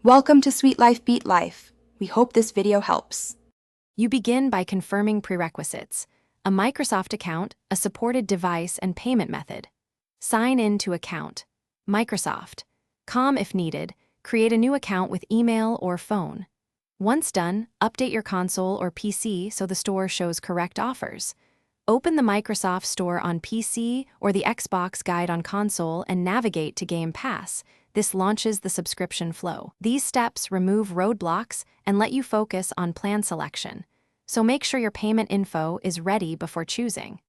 Welcome to Sweet Life Beat Life. We hope this video helps. You begin by confirming prerequisites: a Microsoft account, a supported device, and payment method. Sign in to account. Microsoft. Com if needed. Create a new account with email or phone. Once done, update your console or PC so the store shows correct offers. Open the Microsoft Store on PC or the Xbox Guide on console and navigate to Game Pass. This launches the subscription flow. These steps remove roadblocks and let you focus on plan selection. So make sure your payment info is ready before choosing.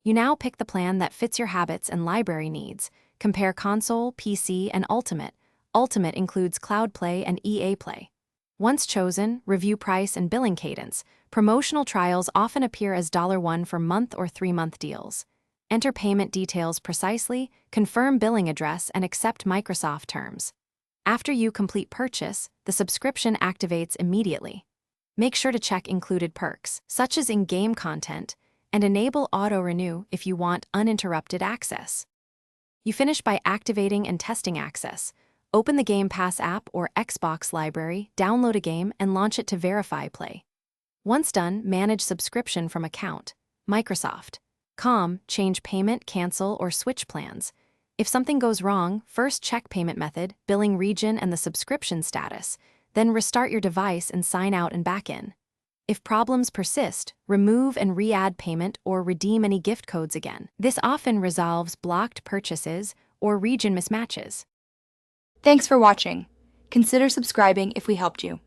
You now pick the plan that fits your habits and library needs. Compare console, PC, and Ultimate. Ultimate includes Cloud Play and EA Play. Once chosen, review price and billing cadence. Promotional trials often appear as $1 for month or 3-month deals. Enter payment details precisely, confirm billing address, and accept Microsoft terms. After you complete purchase, the subscription activates immediately. Make sure to check included perks, such as in-game content, and enable auto-renew if you want uninterrupted access. You finish by activating and testing access. Open the Game Pass app or Xbox library, download a game, and launch it to verify play. Once done, manage subscription from account. Microsoft. Com, change payment, cancel, or switch plans. If something goes wrong, first check payment method, billing region, and the subscription status. Then restart your device and sign out and back in. If problems persist, remove and re-add payment or redeem any gift codes again. This often resolves blocked purchases or region mismatches. Thanks for watching. Consider subscribing if we helped you.